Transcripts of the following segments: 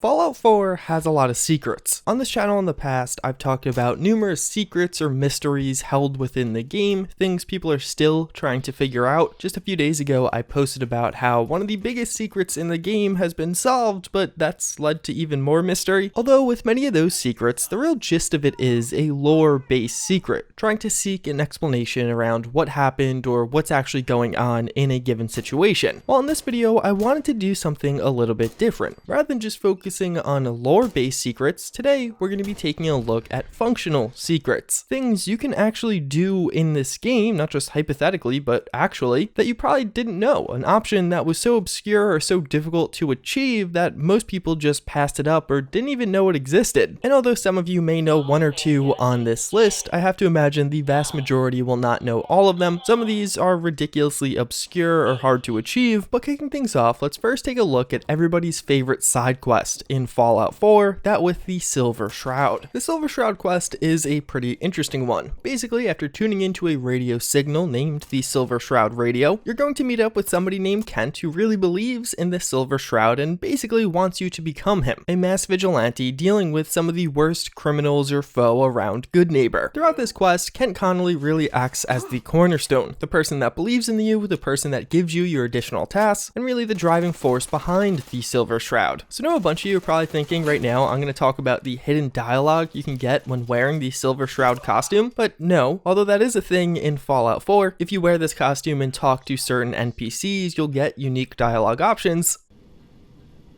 Fallout 4 has a lot of secrets. On this channel in the past, I've talked about numerous secrets or mysteries held within the game, things people are still trying to figure out. Just a few days ago, I posted about how one of the biggest secrets in the game has been solved, but that's led to even more mystery. Although with many of those secrets, the real gist of it is a lore-based secret, trying to seek an explanation around what happened or what's actually going on in a given situation. Well, in this video, I wanted to do something a little bit different. Rather than just focusing on lore-based secrets, today we're going to be taking a look at functional secrets. Things you can actually do in this game, not just hypothetically, but actually, that you probably didn't know. An option that was so obscure or so difficult to achieve that most people just passed it up or didn't even know it existed. And although some of you may know one or two on this list, I have to imagine the vast majority will not know all of them. Some of these are ridiculously obscure or hard to achieve, but kicking things off, let's first take a look at everybody's favorite side quest in Fallout 4, that with the Silver Shroud. The Silver Shroud quest is a pretty interesting one. Basically, after tuning into a radio signal named the Silver Shroud Radio, you're going to meet up with somebody named Kent who really believes in the Silver Shroud and basically wants you to become him, a mass vigilante dealing with some of the worst criminals or foe around Goodneighbor. Throughout this quest, Kent Connolly really acts as the cornerstone, the person that believes in you, the person that gives you your additional tasks, and really the driving force behind the Silver Shroud. So know a bunch of you are probably thinking right now I'm going to talk about the hidden dialogue you can get when wearing the Silver Shroud costume, but no, although that is a thing in Fallout 4, if you wear this costume and talk to certain NPCs, you'll get unique dialogue options.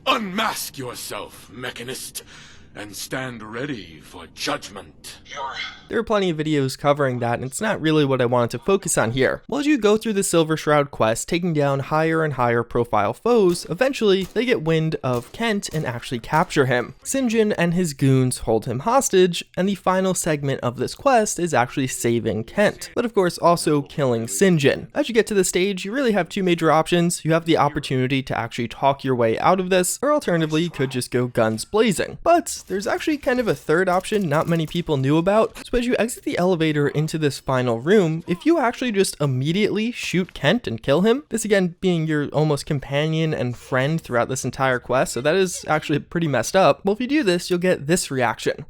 Unmask yourself, Mechanist, and stand ready for judgment. There are plenty of videos covering that, and it's not really what I wanted to focus on here. Well, as you go through the Silver Shroud quest, taking down higher and higher profile foes, eventually they get wind of Kent and actually capture him. St. John and his goons hold him hostage, and the final segment of this quest is actually saving Kent, but of course also killing St. John. As you get to the stage, you really have two major options. You have the opportunity to actually talk your way out of this, or alternatively you could just go guns blazing. But there's actually kind of a third option not many people knew about. So as you exit the elevator into this final room, if you actually just immediately shoot Kent and kill him, this again being your almost companion and friend throughout this entire quest, so that is actually pretty messed up. Well, if you do this, you'll get this reaction.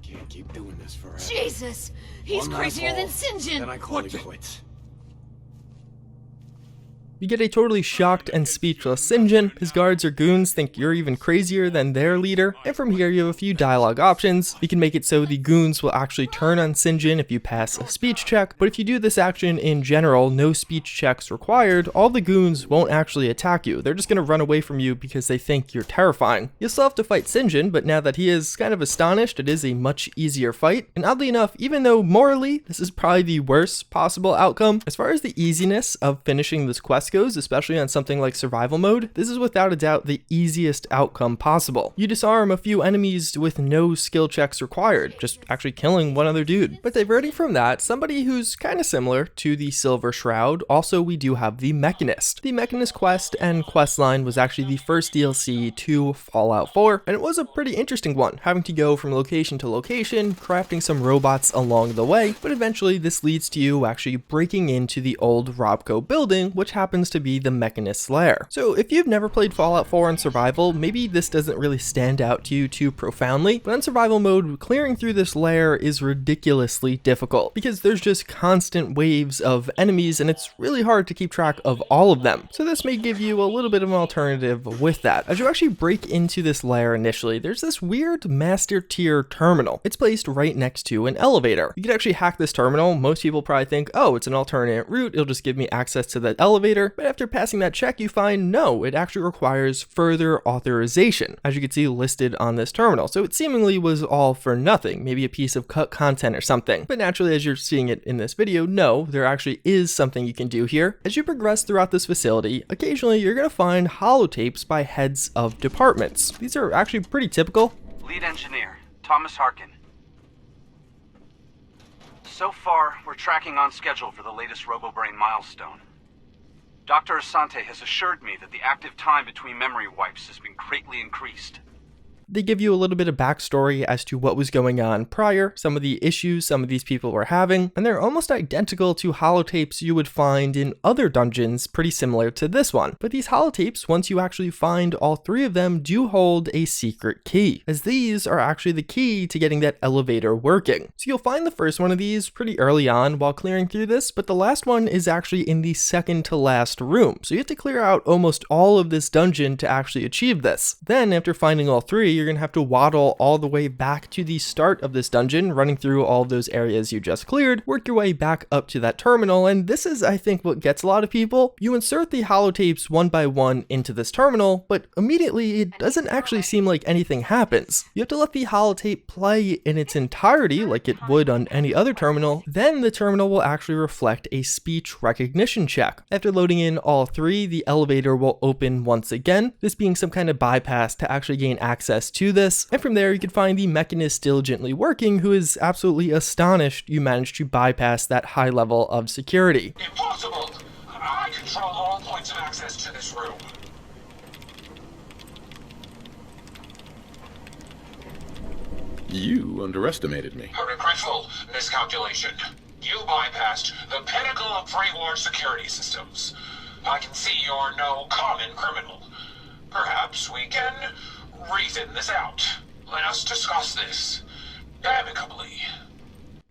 Can't keep doing this forever. Jesus! He's crazier than St. John! Then I call it quits. You get a totally shocked and speechless St. John. His guards or goons think you're even crazier than their leader, and from here you have a few dialogue options. You can make it so the goons will actually turn on St. John if you pass a speech check, but if you do this action in general, no speech checks required, all the goons won't actually attack you. They're just going to run away from you because they think you're terrifying. You'll still have to fight St. John, but now that he is kind of astonished, it is a much easier fight. And oddly enough, even though morally this is probably the worst possible outcome, as far as the easiness of finishing this quest goes, especially on something like survival mode, this is without a doubt the easiest outcome possible. You disarm a few enemies with no skill checks required, just actually killing one other dude. But diverting from that, somebody who's kind of similar to the Silver Shroud, also we do have the Mechanist. The Mechanist quest and questline was actually the first DLC to Fallout 4, and it was a pretty interesting one, having to go from location to location, crafting some robots along the way, but eventually this leads to you actually breaking into the old Robco building, which happens to be the Mechanist's lair. So if you've never played Fallout 4 on survival, maybe this doesn't really stand out to you too profoundly, but on survival mode, clearing through this lair is ridiculously difficult because there's just constant waves of enemies and it's really hard to keep track of all of them. So this may give you a little bit of an alternative with that. As you actually break into this lair initially, there's this weird master tier terminal. It's placed right next to an elevator. You could actually hack this terminal. Most people probably think, oh, it's an alternate route, it'll just give me access to that elevator, but after passing that check, you find no, it actually requires further authorization, as you can see listed on this terminal. So it seemingly was all for nothing, maybe a piece of cut content or something. But naturally, as you're seeing it in this video, no, there actually is something you can do here. As you progress throughout this facility, occasionally you're going to find holotapes by heads of departments. These are actually pretty typical. Lead engineer, Thomas Harkin. So far, we're tracking on schedule for the latest RoboBrain milestone. Dr. Asante has assured me that the active time between memory wipes has been greatly increased. They give you a little bit of backstory as to what was going on prior, some of the issues some of these people were having, and they're almost identical to holotapes you would find in other dungeons pretty similar to this one. But these holotapes, once you actually find all 3 of them, do hold a secret key, as these are actually the key to getting that elevator working. So you'll find the first one of these pretty early on while clearing through this, but the last one is actually in the second to last room. So you have to clear out almost all of this dungeon to actually achieve this. Then after finding all 3, you're gonna have to waddle all the way back to the start of this dungeon, running through all of those areas you just cleared, work your way back up to that terminal, and this is, I think, what gets a lot of people. You insert the holotapes one by one into this terminal, but immediately it doesn't actually seem like anything happens. You have to let the holotape play in its entirety like it would on any other terminal, then the terminal will actually reflect a speech recognition check. After loading in all 3, the elevator will open once again, this being some kind of bypass to actually gain access to this, and from there you can find the Mechanist diligently working, who is absolutely astonished you managed to bypass that high level of security. Impossible! I control all points of access to this room. You underestimated me. A regretful miscalculation. You bypassed the pinnacle of pre-war security systems. I can see you're no common criminal. Perhaps we can reason this out. Let us discuss this amicably.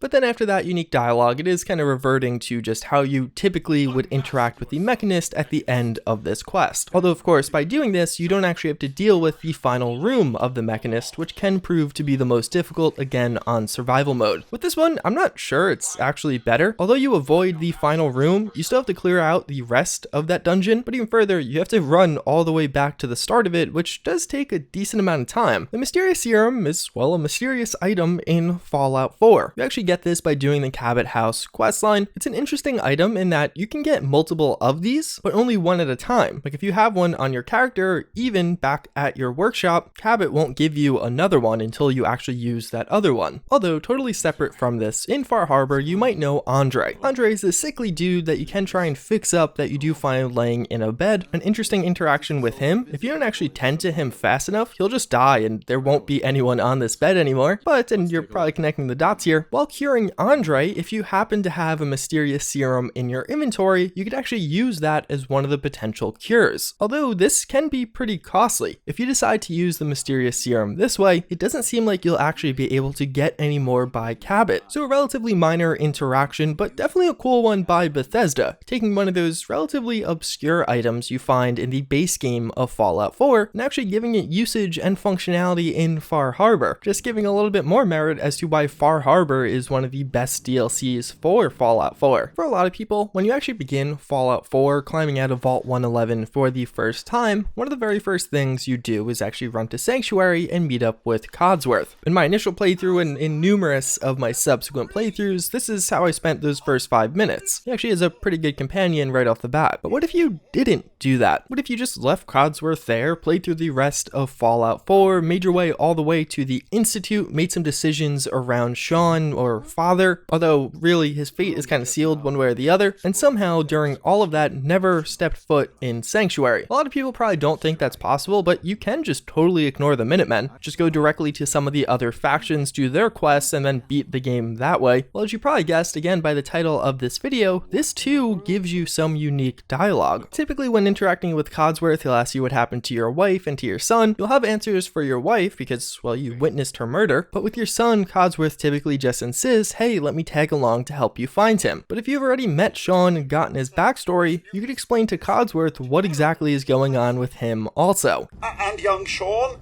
But then after that unique dialogue, it is kind of reverting to just how you typically would interact with the Mechanist at the end of this quest. Although of course by doing this, you don't actually have to deal with the final room of the Mechanist, which can prove to be the most difficult again on survival mode. With this one, I'm not sure it's actually better. Although you avoid the final room, you still have to clear out the rest of that dungeon, but even further, you have to run all the way back to the start of it, which does take a decent amount of time. The mysterious serum is, well, a mysterious item in Fallout 4. You actually get this by doing the Cabot House questline. It's an interesting item in that you can get multiple of these, but only one at a time. Like if you have one on your character, even back at your workshop, Cabot won't give you another one until you actually use that other one. Although totally separate from this, in Far Harbor, you might know Andre. Andre is a sickly dude that you can try and fix up that you do find laying in a bed. An interesting interaction with him, if you don't actually tend to him fast enough, he'll just die and there won't be anyone on this bed anymore. But, and you're probably connecting the dots here, while curing Andre, if you happen to have a mysterious serum in your inventory, you could actually use that as one of the potential cures. Although this can be pretty costly. If you decide to use the mysterious serum this way, it doesn't seem like you'll actually be able to get any more by Cabot. So a relatively minor interaction, but definitely a cool one by Bethesda, taking one of those relatively obscure items you find in the base game of Fallout 4 and actually giving it usage and functionality in Far Harbor, just giving a little bit more merit as to why Far Harbor is one of the best DLCs for Fallout 4. For a lot of people, when you actually begin Fallout 4 climbing out of Vault 111 for the first time, one of the very first things you do is actually run to Sanctuary and meet up with Codsworth. In my initial playthrough and in numerous of my subsequent playthroughs, this is how I spent those first 5 minutes. He actually is a pretty good companion right off the bat. But what if you didn't do that? What if you just left Codsworth there, played through the rest of Fallout 4, made your way all the way to the Institute, made some decisions around Sean or Father, although really his fate is kind of sealed one way or the other, and somehow during all of that never stepped foot in Sanctuary. A lot of people probably don't think that's possible, but you can just totally ignore the Minutemen. Just go directly to some of the other factions, do their quests, and then beat the game that way. Well, as you probably guessed, again by the title of this video, this too gives you some unique dialogue. Typically when interacting with Codsworth, he'll ask you what happened to your wife and to your son. You'll have answers for your wife because, well, you witnessed her murder, but with your son, Codsworth typically just insists, hey, let me tag along to help you find him. But if you've already met Sean and gotten his backstory, you could explain to Codsworth what exactly is going on with him also. And young Sean,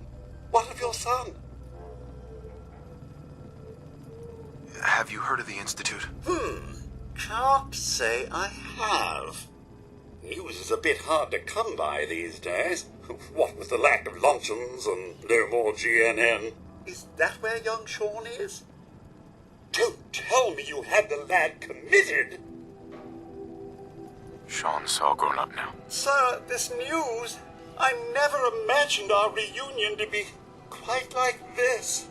what of your son? Have you heard of the Institute? Can't say I have. News is a bit hard to come by these days. What with the lack of luncheons and no more GNN. Is that where young Sean is? Don't tell me you had the lad committed. Sean's all grown up now. Sir, this news, I never imagined our reunion to be quite like this.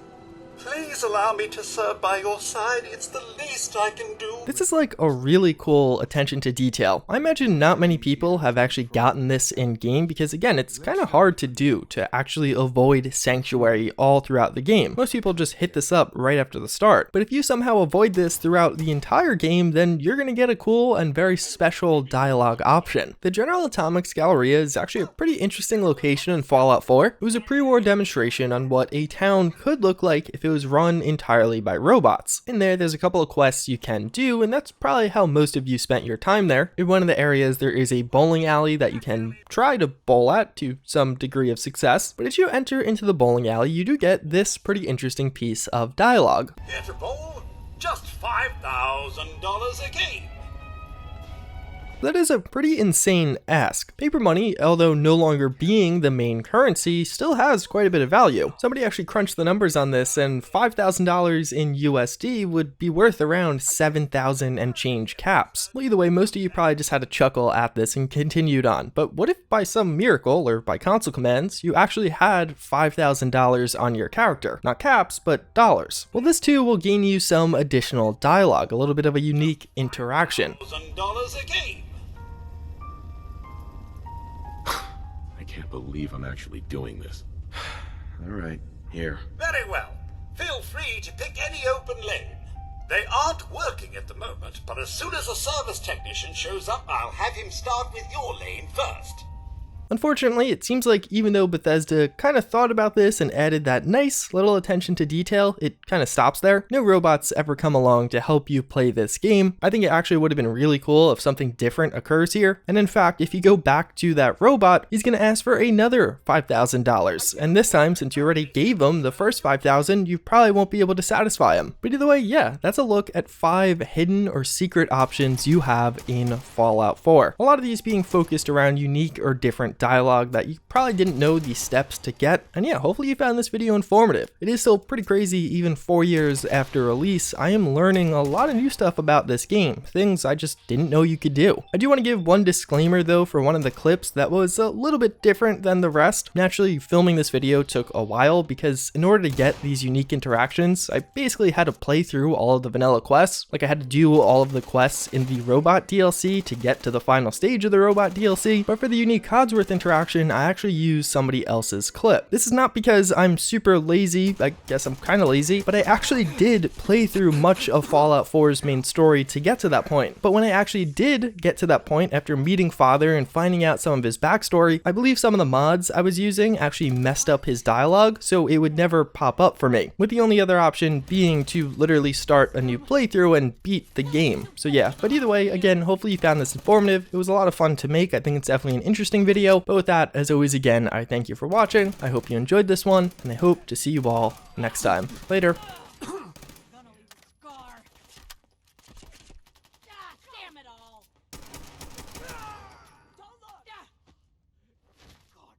Please allow me to serve by your side. It's the least I can do. This is like a really cool attention to detail. I imagine not many people have actually gotten this in game because again, it's kind of hard to do to actually avoid sanctuary all throughout the game. Most people just hit this up right after the start. But if you somehow avoid this throughout the entire game, then you're going to get a cool and very special dialogue option. The General Atomics Galleria is actually a pretty interesting location in Fallout 4. It was a pre-war demonstration on what a town could look like if it was run entirely by robots. In there's a couple of quests you can do, and that's probably how most of you spent your time there. In one of the areas, there is a bowling alley that you can try to bowl at to some degree of success, but as you enter into the bowling alley, you do get this pretty interesting piece of dialogue. Here to bowl? Just $5,000 a game. That is a pretty insane ask. Paper money, although no longer being the main currency, still has quite a bit of value. Somebody actually crunched the numbers on this, and $5,000 in USD would be worth around 7,000 and change caps. Well, either way, most of you probably just had to chuckle at this and continued on. But what if by some miracle, or by console commands, you actually had $5,000 on your character? Not caps, but dollars. Well, this too will gain you some additional dialogue, a little bit of a unique interaction. $1,000 a game. I can't believe I'm actually doing this. All right, here. Very well. Feel free to pick any open lane. They aren't working at the moment, but as soon as a service technician shows up, I'll have him start with your lane first. Unfortunately, it seems like even though Bethesda kind of thought about this and added that nice little attention to detail, it kind of stops there. No robots ever come along to help you play this game. I think it actually would have been really cool if something different occurs here. And in fact, if you go back to that robot, he's going to ask for another $5,000. And this time, since you already gave him the first $5,000, you probably won't be able to satisfy him. But either way, yeah, that's a look at 5 hidden or secret options you have in Fallout 4. A lot of these being focused around unique or different dialogue that you probably didn't know the steps to get. And yeah, hopefully you found this video informative. It is still pretty crazy even 4 years after release. I am learning a lot of new stuff about this game, things I just didn't know you could do. I do want to give one disclaimer though for one of the clips that was a little bit different than the rest. Naturally, filming this video took a while because in order to get these unique interactions, I basically had to play through all of the vanilla quests. Like I had to do all of the quests in the robot DLC to get to the final stage of the robot DLC, but for the unique codsworth interaction, I actually used somebody else's clip. This is not because I'm super lazy, I guess I'm kind of lazy, but I actually did play through much of Fallout 4's main story to get to that point. But when I actually did get to that point after meeting Father and finding out some of his backstory, I believe some of the mods I was using actually messed up his dialogue, so it would never pop up for me, with the only other option being to literally start a new playthrough and beat the game. So yeah, but either way, again, hopefully you found this informative. It was a lot of fun to make. I think it's definitely an interesting video. But with that, as always, again, I thank you for watching. I hope you enjoyed this one, and I hope to see you all next time. Later.